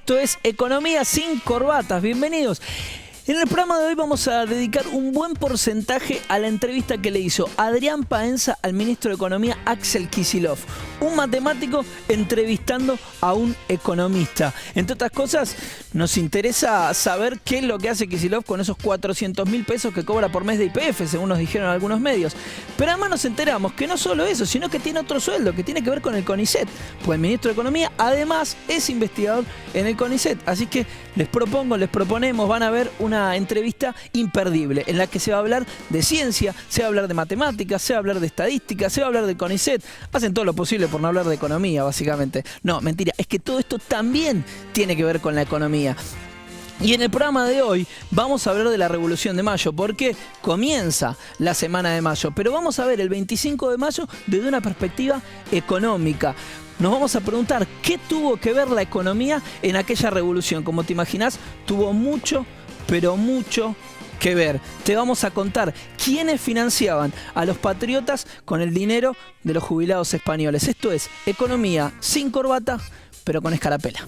Esto es Economía sin Corbatas. Bienvenidos. En el programa de hoy vamos a dedicar un buen porcentaje a la entrevista que le hizo Adrián Paenza al ministro de Economía Axel Kicillof, un matemático entrevistando a un economista. Entre otras cosas, nos interesa saber qué es lo que hace Kicillof con esos 400.000 pesos que cobra por mes de YPF, según nos dijeron algunos medios. Pero además nos enteramos que no solo eso, sino que tiene otro sueldo, que tiene que ver con el CONICET. Pues el ministro de Economía además es investigador en el CONICET. Así que les proponemos, van a ver una entrevista imperdible en la que se va a hablar de ciencia, se va a hablar de matemáticas, se va a hablar de estadística, se va a hablar de CONICET. Hacen todo lo posible por no hablar de economía, básicamente. No, mentira, es que todo esto también tiene que ver con la economía. Y en el programa de hoy vamos a hablar de la Revolución de Mayo, porque comienza la semana de mayo, pero vamos a ver el 25 de mayo desde una perspectiva económica. Nos vamos a preguntar qué tuvo que ver la economía en aquella revolución. Como te imaginás, tuvo mucho, pero mucho que ver. Te vamos a contar quiénes financiaban a los patriotas con el dinero de los jubilados españoles. Esto es Economía sin Corbata, pero con escarapela.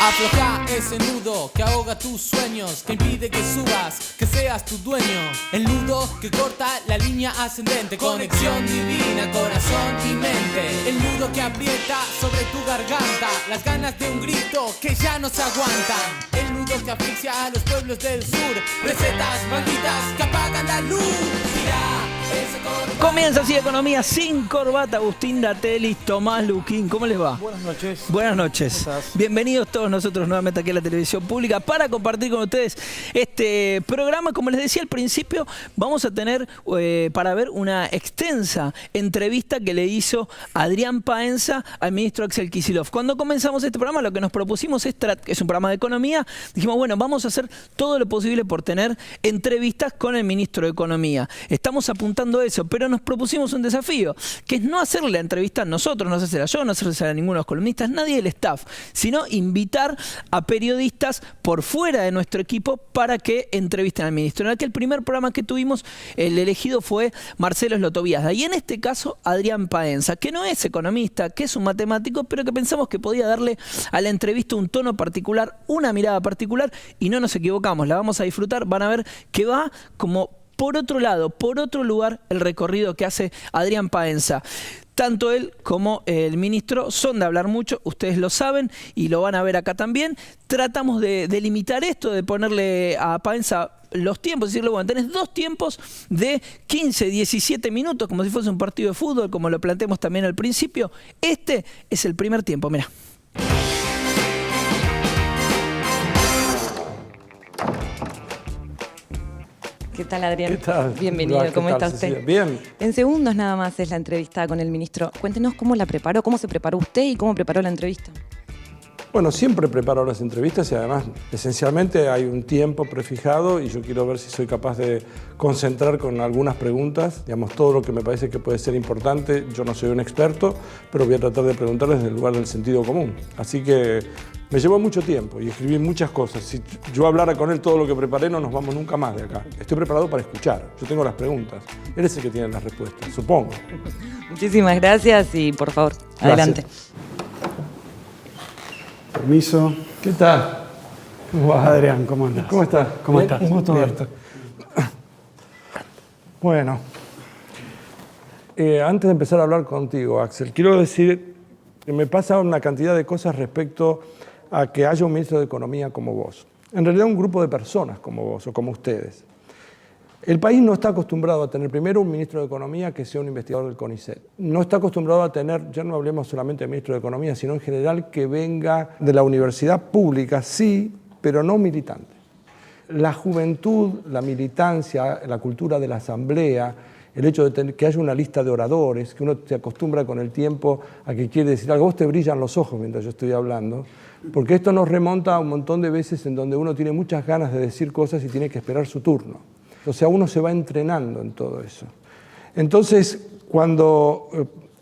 Afloja ese nudo que ahoga tus sueños, que impide que subas, que seas tu dueño. El nudo que corta la línea ascendente, conexión divina, corazón y mente. El nudo que aprieta sobre tu garganta, las ganas de un grito que ya no se aguantan. El nudo que asfixia a los pueblos del sur, recetas malditas que apagan la luz. Comienza así Economía sin Corbata. Agustín Datelli, Tomás Luquín, ¿cómo les va? Buenas noches. Buenas noches. Bienvenidos todos nosotros nuevamente aquí a la televisión pública para compartir con ustedes este programa. Como les decía al principio, vamos a tener para ver una extensa entrevista que le hizo Adrián Paenza al ministro Axel Kicillof. Cuando comenzamos este programa, lo que nos propusimos es un programa de economía. Dijimos, bueno, vamos a hacer todo lo posible por tener entrevistas con el ministro de Economía. Estamos apuntando a eso, pero nos propusimos un desafío, que es no hacerle la entrevista a nosotros, no hacérsela yo, no hacérsela a ninguno de los columnistas, nadie del staff, sino invitar a periodistas por fuera de nuestro equipo para que entrevisten al ministro. En aquel primer programa que tuvimos, el elegido fue Marcelo Slotoviazda, y en este caso Adrián Paenza, que no es economista, que es un matemático, pero que pensamos que podía darle a la entrevista un tono particular, una mirada particular, y no nos equivocamos, la vamos a disfrutar, van a ver que va como por otro lado, por otro lugar, el recorrido que hace Adrián Paenza. Tanto él como el ministro son de hablar mucho, ustedes lo saben y lo van a ver acá también. Tratamos de limitar esto, de ponerle a Paenza los tiempos, decirle, bueno, tenés dos tiempos de 15, 17 minutos, como si fuese un partido de fútbol, como lo planteamos también al principio. Este es el primer tiempo, mirá. ¿Qué tal, Adrián? ¿Qué tal? Bienvenido, ¿cómo está usted? Cecilia? Bien. En segundos nada más es la entrevista con el ministro. Cuéntenos cómo la preparó, cómo se preparó usted y cómo preparó la entrevista. Bueno, siempre preparo las entrevistas y además, esencialmente, hay un tiempo prefijado y yo quiero ver si soy capaz de concentrar con algunas preguntas, digamos, todo lo que me parece que puede ser importante. Yo no soy un experto, pero voy a tratar de preguntar desde el lugar del sentido común. Así que me llevó mucho tiempo y escribí muchas cosas. Si yo hablara con él todo lo que preparé, no nos vamos nunca más de acá. Estoy preparado para escuchar. Yo tengo las preguntas. Él es el que tiene las respuestas, supongo. Muchísimas gracias y, por favor, adelante. Gracias. Permiso. ¿Qué tal? ¿Cómo vas? Adrián, ¿cómo andas? ¿Cómo estás? ¿Cómo Bien, estás? un gusto Bien. verte. Bueno, antes de empezar a hablar contigo, Axel, quiero decir que me pasa una cantidad de cosas respecto a que haya un ministro de Economía como vos. En realidad un grupo de personas como vos o como ustedes. El país no está acostumbrado a tener primero un ministro de Economía que sea un investigador del CONICET. No está acostumbrado a tener, ya no hablemos solamente de ministro de Economía, sino en general que venga de la universidad pública, sí, pero no militante. La juventud, la militancia, la cultura de la asamblea, el hecho de que haya una lista de oradores, que uno se acostumbra con el tiempo a que quiere decir algo, vos te brillan los ojos mientras yo estoy hablando, porque esto nos remonta a un montón de veces en donde uno tiene muchas ganas de decir cosas y tiene que esperar su turno. O sea, uno se va entrenando en todo eso. Entonces, cuando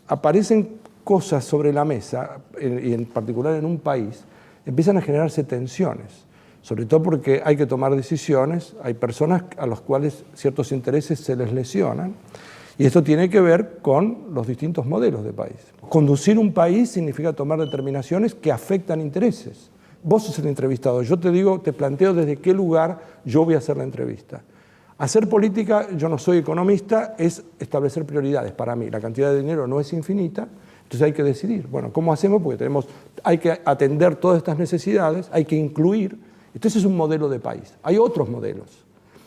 aparecen cosas sobre la mesa, y en particular en un país, empiezan a generarse tensiones. Sobre todo porque hay que tomar decisiones, hay personas a las cuales ciertos intereses se les lesionan. Y esto tiene que ver con los distintos modelos de país. Conducir un país significa tomar determinaciones que afectan intereses. Vos sos el entrevistado, yo te digo, te planteo desde qué lugar yo voy a hacer la entrevista. Hacer política, yo no soy economista, es establecer prioridades para mí. La cantidad de dinero no es infinita, entonces hay que decidir. Bueno, ¿cómo hacemos? Porque hay que atender todas estas necesidades, hay que incluir. Entonces es un modelo de país. Hay otros modelos.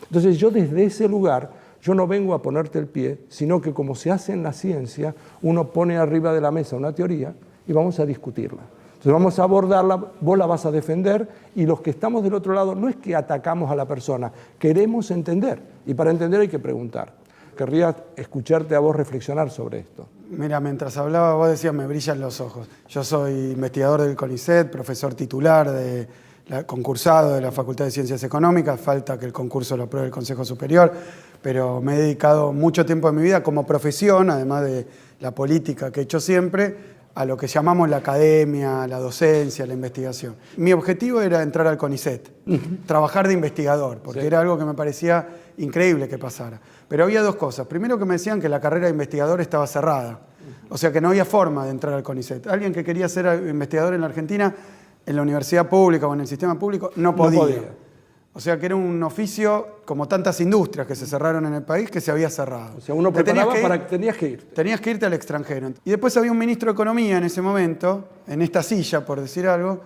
Entonces yo desde ese lugar, yo no vengo a ponerte el pie, sino que como se hace en la ciencia, uno pone arriba de la mesa una teoría y vamos a discutirla. Entonces vamos a abordarla, vos la vas a defender y los que estamos del otro lado no es que atacamos a la persona, queremos entender y para entender hay que preguntar. Querría escucharte a vos reflexionar sobre esto. Mira, mientras hablaba vos decías me brillan los ojos. Yo soy investigador del CONICET, profesor titular concursado de la Facultad de Ciencias Económicas, falta que el concurso lo apruebe el Consejo Superior, pero me he dedicado mucho tiempo de mi vida como profesión, además de la política que he hecho siempre, a lo que llamamos la academia, la docencia, la investigación. Mi objetivo era entrar al CONICET, trabajar de investigador, porque era algo que me parecía increíble que pasara. Pero había dos cosas. Primero que me decían que la carrera de investigador estaba cerrada, o sea que no había forma de entrar al CONICET. Alguien que quería ser investigador en la Argentina, en la universidad pública o en el sistema público, no podía. O sea que era un oficio, como tantas industrias que se cerraron en el país, que se había cerrado. O sea, uno preparaba tenías que ir. Tenías que irte al extranjero. Y después había un ministro de Economía en ese momento, en esta silla, por decir algo,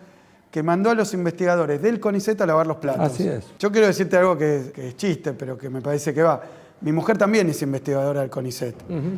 que mandó a los investigadores del CONICET a lavar los platos. Así es. Yo quiero decirte algo que es chiste, pero que me parece que va. Mi mujer también es investigadora del CONICET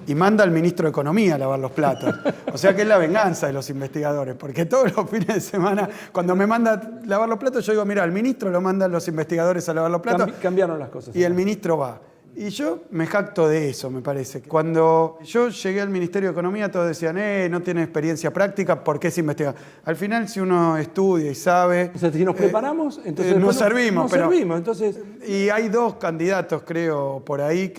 y manda al ministro de Economía a lavar los platos. O sea que es la venganza de los investigadores, porque todos los fines de semana, cuando me manda a lavar los platos, yo digo, mira, al ministro lo mandan los investigadores a lavar los platos. Cambiaron las cosas. Y el ministro va. Y yo me jacto de eso, me parece. Cuando yo llegué al Ministerio de Economía, todos decían, no tiene experiencia práctica, ¿por qué se investiga? Al final, si uno estudia y sabe... O sea, si nos preparamos, entonces... nos servimos. Entonces... Y hay dos candidatos, creo, por ahí,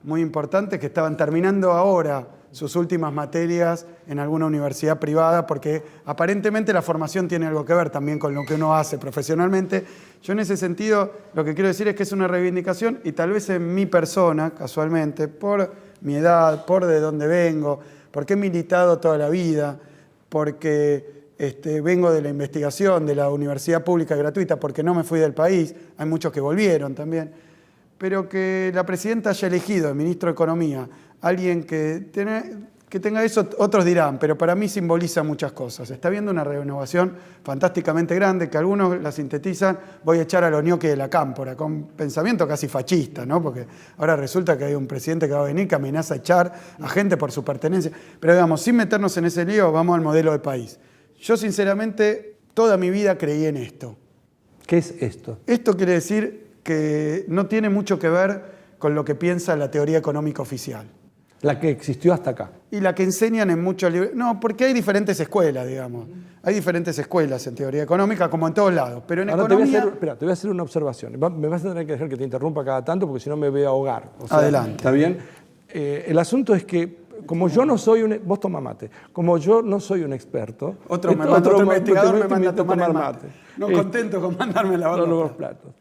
muy importantes, que estaban terminando ahora sus últimas materias en alguna universidad privada, porque aparentemente la formación tiene algo que ver también con lo que uno hace profesionalmente. Yo en ese sentido lo que quiero decir es que es una reivindicación y tal vez en mi persona, casualmente, por mi edad, por de dónde vengo, porque he militado toda la vida, porque vengo de la investigación, de la universidad pública gratuita, porque no me fui del país, hay muchos que volvieron también, pero que la presidenta haya elegido, el ministro de Economía, alguien que tenga eso, otros dirán, pero para mí simboliza muchas cosas. Está habiendo una renovación fantásticamente grande, que algunos la sintetizan, voy a echar a los ñoquis de la cámpora, con pensamiento casi fascista, ¿no? Porque ahora resulta que hay un presidente que va a venir que amenaza a echar a gente por su pertenencia. Pero digamos, sin meternos en ese lío, vamos al modelo de país. Yo sinceramente, toda mi vida creí en esto. ¿Qué es esto? Esto quiere decir que no tiene mucho que ver con lo que piensa la teoría económica oficial. La que existió hasta acá. Y la que enseñan en muchos libros. No, porque hay diferentes escuelas, digamos. Hay diferentes escuelas en teoría económica, como en todos lados. Pero en economía... te voy a hacer una observación. Me vas a tener que dejar que te interrumpa cada tanto, porque si no me voy a ahogar. O sea, adelante. ¿Está bien? El asunto es que, como yo no soy un... Vos toma mate. Como yo no soy un experto... Otro investigador me manda a tomar mate. No contento con mandarme a lavar los platos.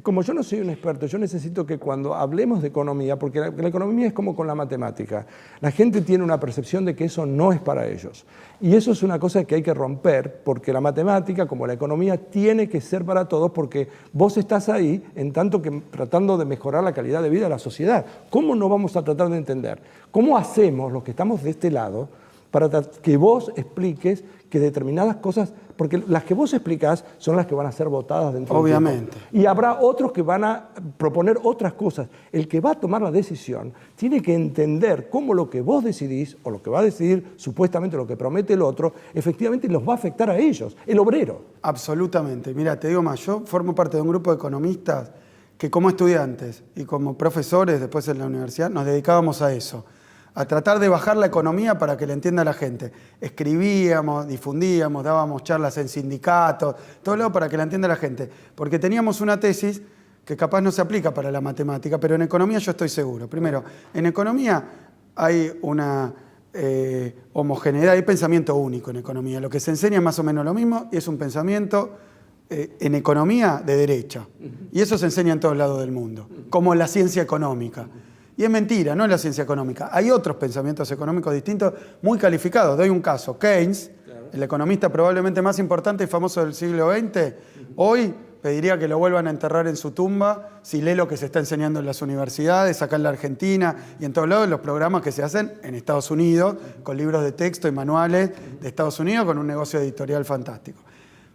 Como yo no soy un experto, yo necesito que cuando hablemos de economía, porque la economía es como con la matemática, la gente tiene una percepción de que eso no es para ellos. Y eso es una cosa que hay que romper, porque la matemática, como la economía, tiene que ser para todos, porque vos estás ahí en tanto que tratando de mejorar la calidad de vida de la sociedad. ¿Cómo no vamos a tratar de entender? ¿Cómo hacemos los que estamos de este lado para que vos expliques que determinadas cosas, porque las que vos explicás son las que van a ser votadas dentro del tiempo. Y habrá otros que van a proponer otras cosas. El que va a tomar la decisión tiene que entender cómo lo que vos decidís, o lo que va a decidir supuestamente lo que promete el otro, efectivamente los va a afectar a ellos, el obrero. Absolutamente. Mira, te digo más, yo formo parte de un grupo de economistas que como estudiantes y como profesores después en la universidad nos dedicábamos a eso, a tratar de bajar la economía para que la entienda la gente. Escribíamos, difundíamos, dábamos charlas en sindicatos, todo lado para que la entienda la gente. Porque teníamos una tesis que capaz no se aplica para la matemática, pero en economía yo estoy seguro. Primero, en economía hay una homogeneidad, hay pensamiento único en economía. Lo que se enseña es más o menos lo mismo y es un pensamiento en economía de derecha. Y eso se enseña en todos lados del mundo, como la ciencia económica. Y es mentira, no es la ciencia económica. Hay otros pensamientos económicos distintos muy calificados. Doy un caso. Keynes, el economista probablemente más importante y famoso del siglo XX, hoy pediría que lo vuelvan a enterrar en su tumba si lee lo que se está enseñando en las universidades, acá en la Argentina y en todos lados, los programas que se hacen en Estados Unidos, con libros de texto y manuales de Estados Unidos, con un negocio editorial fantástico.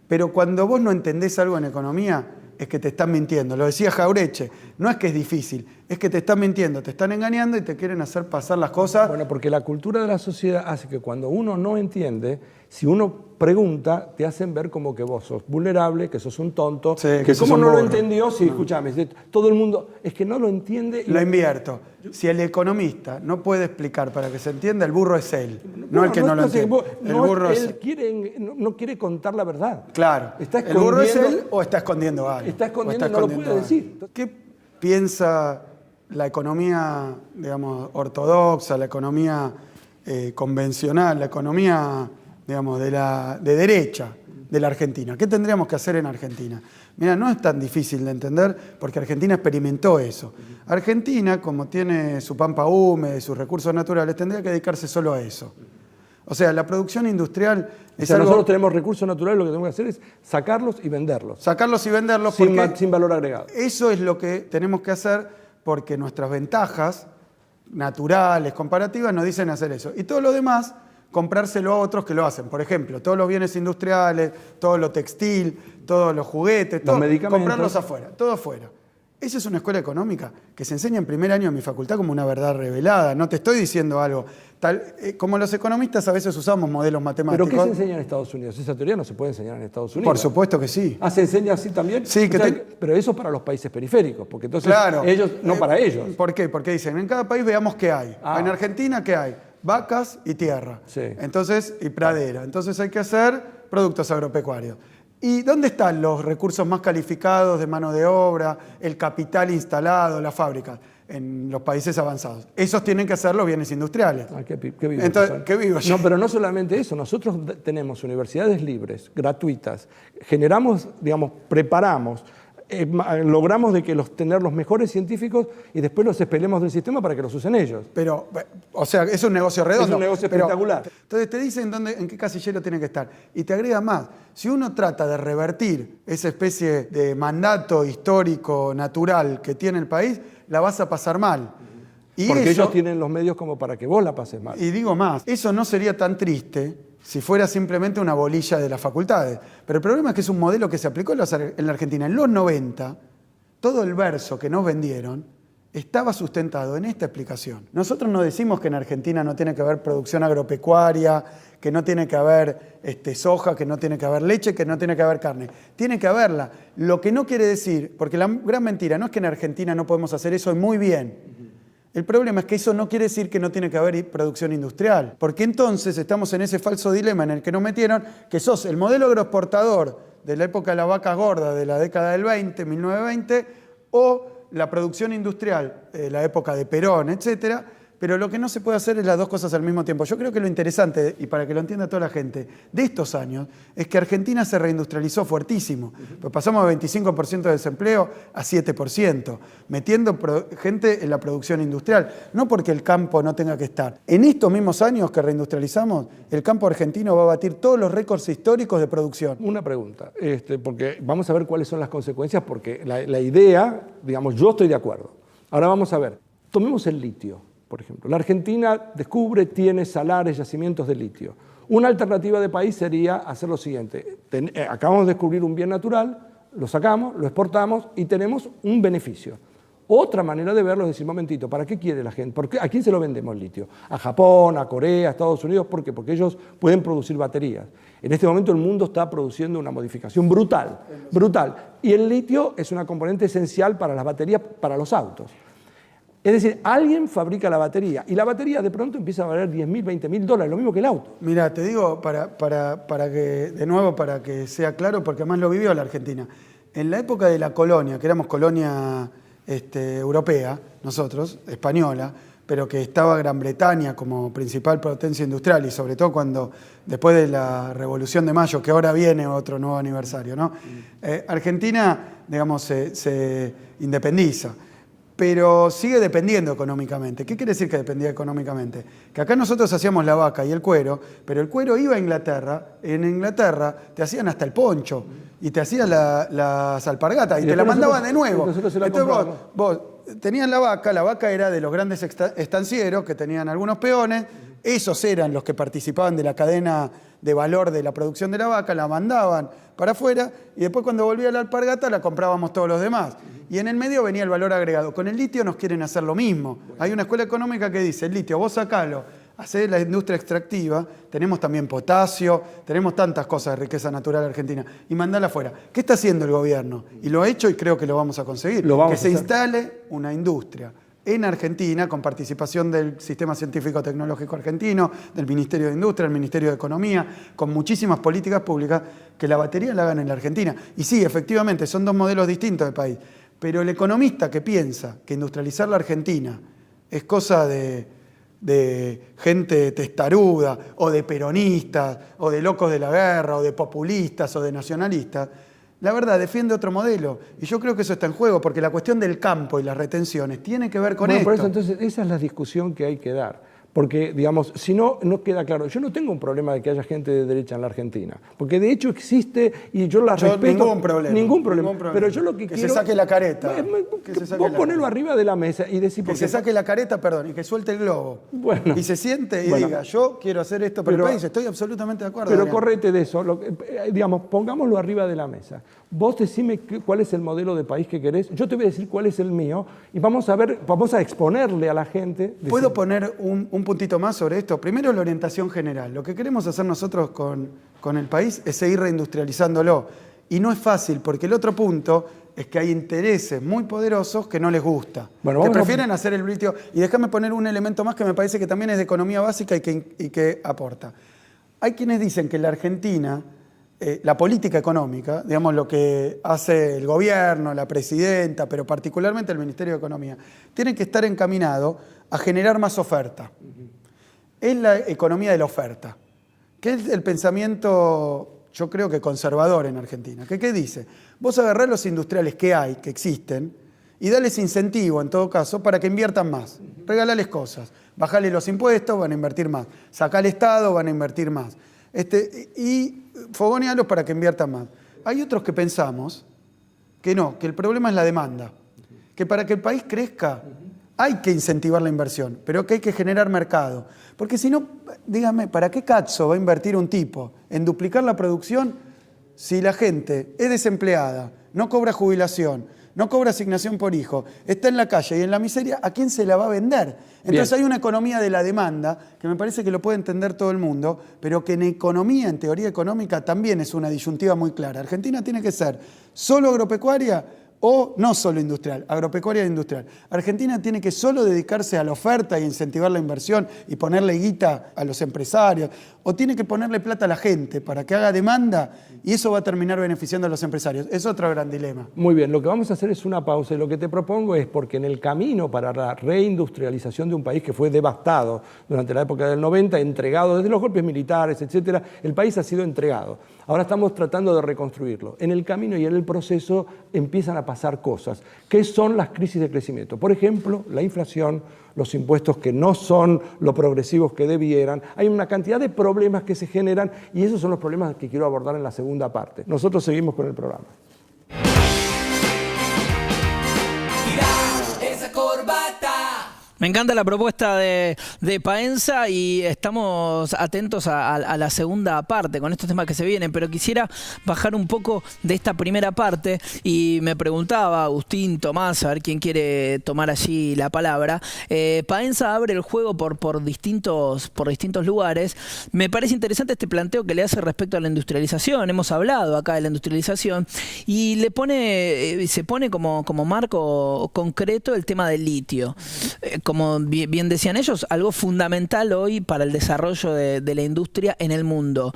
Pero cuando vos no entendés algo en economía, es que te están mintiendo. Lo decía Jaureche, no es que es difícil, es que te están mintiendo, te están engañando y te quieren hacer pasar las cosas. Bueno, porque la cultura de la sociedad hace que cuando uno no entiende, si uno pregunta, te hacen ver como que vos sos vulnerable, que sos un tonto, Sí, que sos cómo un no lo burro. entendió, sí, escúchame, todo el mundo, es que no lo entiende. Lo invierto. Si el economista no puede explicar para que se entienda, el burro es él, no el que no lo entiende. El burro es Él no quiere contar la verdad. Claro. Está ¿El burro es escondiendo- él o está escondiendo algo? Está escondiendo, O no lo escondiendo puede algo. decir. ¿Qué piensa la economía, digamos, ortodoxa, la economía convencional, la economía, digamos, de derecha de la Argentina? ¿Qué tendríamos que hacer en Argentina? Mira, no es tan difícil de entender porque Argentina experimentó eso. Argentina, como tiene su pampa húmeda y sus recursos naturales, tendría que dedicarse solo a eso. O sea, la producción industrial O es sea, algo... nosotros tenemos recursos naturales, lo que tenemos que hacer es sacarlos y venderlos. Sacarlos y venderlos Sin, porque sin valor agregado. eso es lo que tenemos que hacer porque nuestras ventajas naturales, comparativas, nos dicen hacer eso. Y todo lo demás, comprárselo a otros que lo hacen. Por ejemplo, todos los bienes industriales, todo lo textil, todos los juguetes, todo, medicamentos. comprarlos afuera, todo afuera. Esa es una escuela económica que se enseña en primer año en mi facultad como una verdad revelada. No te estoy diciendo algo. Como los economistas a veces usamos modelos ¿Pero matemáticos. qué se enseña en Estados Unidos? Esa teoría no se puede enseñar en Estados Unidos. Por supuesto que sí. Ah, ¿se enseña así también? Sí, O sea, pero eso para los países periféricos, porque entonces Claro. ellos, no para ellos. ¿Por qué? Porque dicen, en cada país veamos qué hay. Ah. En Argentina, ¿qué hay? Vacas y tierra. Sí. Entonces, y pradera. Entonces hay que hacer productos agropecuarios. ¿Y dónde están los recursos más calificados de mano de obra, el capital instalado, las fábricas? En los países avanzados. Esos tienen que hacer los bienes industriales. Ah, qué vivo Entonces, que soy. ¿qué vivo yo? No, pero no solamente eso. Nosotros tenemos universidades libres, gratuitas. Generamos, digamos, preparamos, logramos de que tener los mejores científicos y después los expelemos del sistema para que los usen ellos. Pero, o sea, es un negocio redondo. Es un negocio pero- espectacular. Entonces te dicen en qué casillero tiene que estar. Y te agrega más. Si uno trata de revertir esa especie de mandato histórico, natural que tiene el país, la vas a pasar mal. Y Porque eso- ellos tienen los medios como para que vos la pases mal. Y digo más, eso no sería tan triste si fuera simplemente una bolilla de las facultades. Pero el problema es que es un modelo que se aplicó en la Argentina. En los 90, todo el verso que nos vendieron estaba sustentado en esta explicación. Nosotros no decimos que en Argentina no tiene que haber producción agropecuaria, que no tiene que haber soja, que no tiene que haber leche, que no tiene que haber carne. Tiene que haberla. Lo que no quiere decir, porque la gran mentira no es que en Argentina no podemos hacer eso, y muy bien. El problema es que eso no quiere decir que no tiene que haber producción industrial, porque entonces estamos en ese falso dilema en el que nos metieron, que sos el modelo agroexportador de la época de la vaca gorda de la década del 20, 1920, o la producción industrial de la época de Perón, etcétera. Pero lo que no se puede hacer es las dos cosas al mismo tiempo. Yo creo que lo interesante, y para que lo entienda toda la gente, de estos años, es que Argentina se reindustrializó fuertísimo. Pues pasamos de 25% de desempleo a 7%, metiendo gente en la producción industrial. No porque el campo no tenga que estar. En estos mismos años que reindustrializamos, el campo argentino va a batir todos los récords históricos de producción. Una pregunta, porque vamos a ver cuáles son las consecuencias, porque la idea, digamos, yo estoy de acuerdo. Ahora vamos a ver, tomemos el litio. Por ejemplo, la Argentina descubre, tiene salares, yacimientos de litio. Una alternativa de país sería hacer lo siguiente. Acabamos de descubrir un bien natural, lo sacamos, lo exportamos y tenemos un beneficio. Otra manera de verlo es decir, momentito, ¿para qué quiere la gente? ¿A quién se lo vendemos el litio? ¿A Japón, a Corea, a Estados Unidos? ¿Por qué? Porque ellos pueden producir baterías. En este momento el mundo está produciendo una modificación brutal, brutal. Y el litio es una componente esencial para las baterías, para los autos. Es decir, alguien fabrica la batería y la batería de pronto empieza a valer $10.000, $20.000, lo mismo que el auto. Mira, te digo, para que, de nuevo, para que sea claro, porque además lo vivió la Argentina. En la época de la colonia, que éramos colonia europea, nosotros, española, pero que estaba Gran Bretaña como principal potencia industrial y sobre todo cuando, después de la Revolución de Mayo, que ahora viene otro nuevo aniversario, ¿no? Argentina, digamos, se independiza. pero sigue dependiendo económicamente. ¿Qué quiere decir que dependía económicamente? Que acá nosotros hacíamos la vaca y el cuero, pero el cuero iba a Inglaterra, en Inglaterra te hacían hasta el poncho, y te hacían las alpargatas, y te la mandaban de nuevo. Entonces vos tenías la vaca era de los grandes estancieros que tenían algunos peones, esos eran los que participaban de la cadena de valor de la producción de la vaca, la mandaban para afuera y después cuando volvía la alpargata la comprábamos todos los demás. Y en el medio venía el valor agregado. Con el litio nos quieren hacer lo mismo. Hay una escuela económica que dice, el litio, vos sacalo, hacés la industria extractiva, tenemos también potasio, tenemos tantas cosas de riqueza natural argentina, y mandala afuera. ¿Qué está haciendo el gobierno? Y lo ha hecho y creo que lo vamos a conseguir. Que se instale una industria en Argentina, con participación del Sistema Científico Tecnológico Argentino, del Ministerio de Industria, del Ministerio de Economía, con muchísimas políticas públicas, que la batería la hagan en la Argentina. Y sí, efectivamente, son dos modelos distintos de país. Pero el economista que piensa que industrializar la Argentina es cosa de gente testaruda, o de peronistas, o de locos de la guerra, o de populistas, o de nacionalistas, la verdad, defiende otro modelo. Y yo creo que eso está en juego, porque la cuestión del campo y las retenciones tiene que ver con esto. Por eso, entonces, esa es la discusión que hay que dar. Porque, digamos, si no, no queda claro. Yo no tengo un problema de que haya gente de derecha en la Argentina. Porque de hecho existe y yo la respeto. Ningún problema. Pero yo lo que quiero... Que se saque la careta. Vos ponelo arriba de la mesa y decir... Que se saque la careta, perdón, y que suelte el globo. Bueno, y se siente y diga, yo quiero hacer esto para el país. Estoy absolutamente de acuerdo. Pero correte de eso. Digamos, pongámoslo arriba de la mesa. Vos decime cuál es el modelo de país que querés. Yo te voy a decir cuál es el mío. Y vamos a exponerle a la gente. ¿Puedo poner un puntito más sobre esto? Primero, la orientación general. Lo que queremos hacer nosotros con el país es seguir reindustrializándolo. Y no es fácil, porque el otro punto es que hay intereses muy poderosos que no les gusta, que prefieren hacer el litio. Y déjame poner un elemento más que me parece que también es de economía básica y que aporta. Hay quienes dicen que en la Argentina, la política económica, digamos lo que hace el gobierno, la presidenta, pero particularmente el Ministerio de Economía, tiene que estar encaminado a generar más oferta. Es la economía de la oferta, que es el pensamiento, yo creo que conservador en Argentina. ¿Qué dice? Vos agarrás los industriales que hay, que existen, y dales incentivo, en todo caso, para que inviertan más. Regalales cosas. Bajale los impuestos, van a invertir más. Sacá al Estado, van a invertir más. Y fogonealos para que inviertan más. Hay otros que pensamos que no, que el problema es la demanda. Que para que el país crezca hay que incentivar la inversión, pero que hay que generar mercado. Porque si no, dígame, ¿para qué cazzo va a invertir un tipo en duplicar la producción si la gente es desempleada, no cobra jubilación, no cobra asignación por hijo, está en la calle y en la miseria? ¿A quién se la va a vender? Entonces hay una economía de la demanda que me parece que lo puede entender todo el mundo, pero que en economía, en teoría económica, también es una disyuntiva muy clara. Argentina tiene que ser solo agropecuaria o no solo industrial, agropecuaria e industrial. Argentina tiene que solo dedicarse a la oferta e incentivar la inversión y ponerle guita a los empresarios, o tiene que ponerle plata a la gente para que haga demanda y eso va a terminar beneficiando a los empresarios. Es otro gran dilema. Muy bien, lo que vamos a hacer es una pausa y lo que te propongo es, porque en el camino para la reindustrialización de un país que fue devastado durante la época del 90, entregado desde los golpes militares, etcétera, el país ha sido entregado. Ahora estamos tratando de reconstruirlo. En el camino y en el proceso empiezan a pasar cosas. ¿Qué son las crisis de crecimiento? Por ejemplo, la inflación, los impuestos que no son lo progresivos que debieran. Hay una cantidad de problemas que se generan y esos son los problemas que quiero abordar en la segunda parte. Nosotros seguimos con el programa. Me encanta la propuesta de Paenza y estamos atentos a la segunda parte con estos temas que se vienen, pero quisiera bajar un poco de esta primera parte y me preguntaba Agustín, Tomás, a ver quién quiere tomar allí la palabra. Paenza abre el juego por distintos lugares. Me parece interesante este planteo que le hace respecto a la industrialización. Hemos hablado acá de la industrialización y se pone como marco concreto el tema del litio. Como bien decían ellos, algo fundamental hoy para el desarrollo de la industria en el mundo.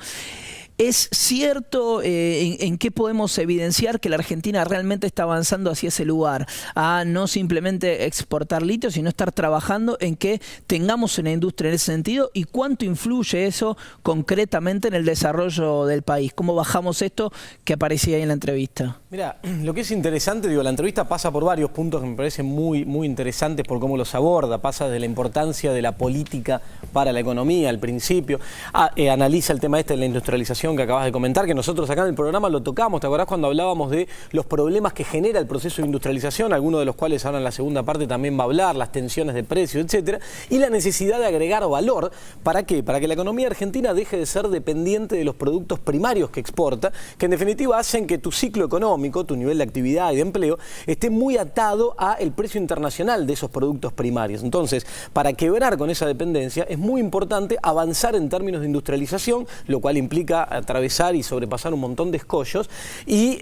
¿Es cierto en qué podemos evidenciar que la Argentina realmente está avanzando hacia ese lugar? A no simplemente exportar litio, sino estar trabajando en que tengamos una industria en ese sentido. ¿Y cuánto influye eso concretamente en el desarrollo del país? ¿Cómo bajamos esto que aparecía ahí en la entrevista? Mira, lo que es interesante, la entrevista pasa por varios puntos que me parecen muy interesantes por cómo los aborda. Pasa de la importancia de la política para la economía al principio. Analiza el tema de la industrialización que acabas de comentar, que nosotros acá en el programa lo tocamos. ¿Te acordás cuando hablábamos de los problemas que genera el proceso de industrialización? Algunos de los cuales ahora en la segunda parte también va a hablar, las tensiones de precios, etcétera. Y la necesidad de agregar valor. ¿Para qué? Para que la economía argentina deje de ser dependiente de los productos primarios que exporta, que en definitiva hacen que tu ciclo económico, tu nivel de actividad y de empleo, esté muy atado al precio internacional de esos productos primarios. Entonces, para quebrar con esa dependencia, es muy importante avanzar en términos de industrialización, lo cual implica atravesar y sobrepasar un montón de escollos y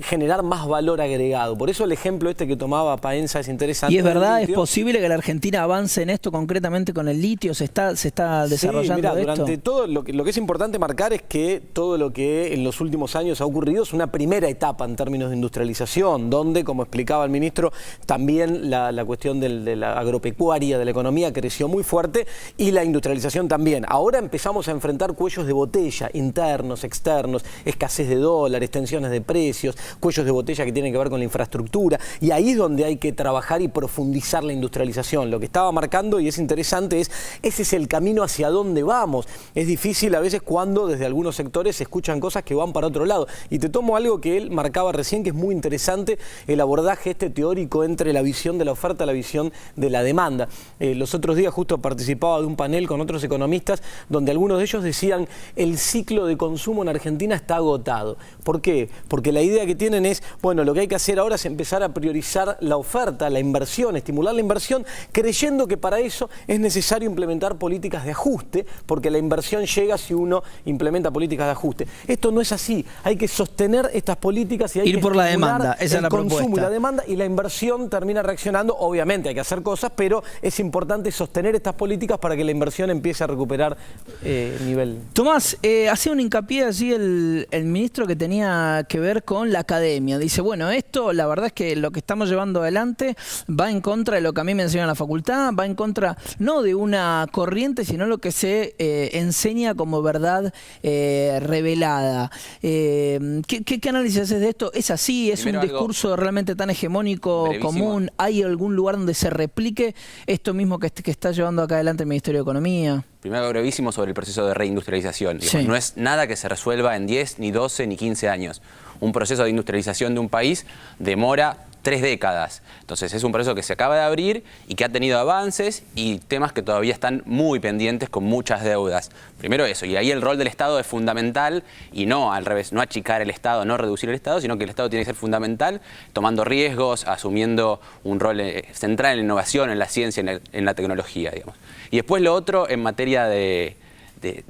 generar más valor agregado. Por eso el ejemplo que tomaba Paenza es interesante. ¿Y es verdad, es posible que la Argentina avance en esto concretamente con el litio? ¿Se está desarrollando mira, esto? Durante todo lo que es importante marcar es que todo lo que en los últimos años ha ocurrido es una primera etapa en términos de industrialización, donde, como explicaba el ministro, también la cuestión de la agropecuaria, de la economía, creció muy fuerte y la industrialización también. Ahora empezamos a enfrentar cuellos de botella, internos, externos, escasez de dólares, tensiones de precios, cuellos de botella que tienen que ver con la infraestructura, y ahí es donde hay que trabajar y profundizar la industrialización. Lo que estaba marcando, y es interesante, ese es el camino hacia dónde vamos. Es difícil a veces cuando desde algunos sectores se escuchan cosas que van para otro lado. Y te tomo algo que él marcaba recién, que es muy interesante, el abordaje teórico entre la visión de la oferta y la visión de la demanda. Los otros días justo participaba de un panel con otros economistas donde algunos de ellos decían el ciclo de consumo en Argentina está agotado. ¿Por qué? Porque la idea que tienen es, bueno, lo que hay que hacer ahora es empezar a priorizar la oferta, la inversión, estimular la inversión, creyendo que para eso es necesario implementar políticas de ajuste, porque la inversión llega si uno implementa políticas de ajuste. Esto no es así. Hay que sostener estas políticas y hay ir que por la demanda. Esa es la consumo propuesta. Y la demanda, y la inversión termina reaccionando. Obviamente hay que hacer cosas, pero es importante sostener estas políticas para que la inversión empiece a recuperar nivel. Tomás, hacía un hincapié allí el ministro que tenía que ver con la academia. Dice, bueno, esto la verdad es que lo que estamos llevando adelante va en contra de lo que a mí me enseñan en la facultad, va en contra no de una corriente, sino lo que se enseña como verdad revelada. ¿Qué análisis haces de esto? ¿Es así? ¿Es un discurso realmente tan hegemónico, común? ¿Hay algún lugar donde se replique esto mismo que está llevando acá adelante el Ministerio de Economía? Primero, brevísimo sobre el proceso de reindustrialización. Sí. No es nada que se resuelva en 10, ni 12, ni 15 años. Un proceso de industrialización de un país demora 3 décadas. Entonces es un proceso que se acaba de abrir y que ha tenido avances y temas que todavía están muy pendientes con muchas deudas. Primero eso, y ahí el rol del Estado es fundamental y no al revés, no achicar el Estado, no reducir el Estado, sino que el Estado tiene que ser fundamental, tomando riesgos, asumiendo un rol central en la innovación, en la ciencia, en la tecnología, digamos. Y después lo otro, en materia de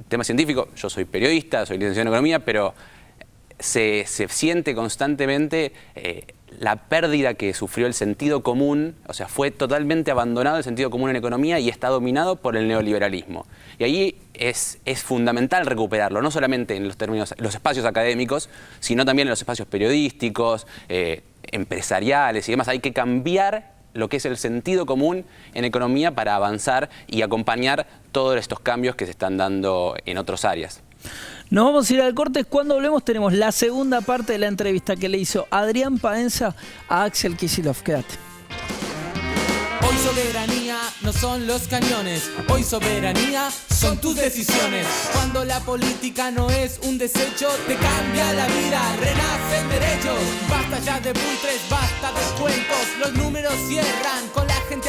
tema científico, yo soy periodista, soy licenciado en economía, pero se siente constantemente la pérdida que sufrió el sentido común, o sea, fue totalmente abandonado el sentido común en economía y está dominado por el neoliberalismo. Y ahí es fundamental recuperarlo, no solamente en los términos, los espacios académicos, sino también en los espacios periodísticos, empresariales y demás. Hay que cambiar lo que es el sentido común en economía para avanzar y acompañar todos estos cambios que se están dando en otras áreas. Nos vamos a ir al corte. Cuando volvemos tenemos la segunda parte de la entrevista que le hizo Adrián Paenza a Axel Kicillof. Quédate. Hoy soberanía no son los cañones, hoy soberanía son tus decisiones. Cuando la política no es un desecho, te cambia la vida, renacen derechos. Basta ya de buitres, basta de cuentos, los números cierran con la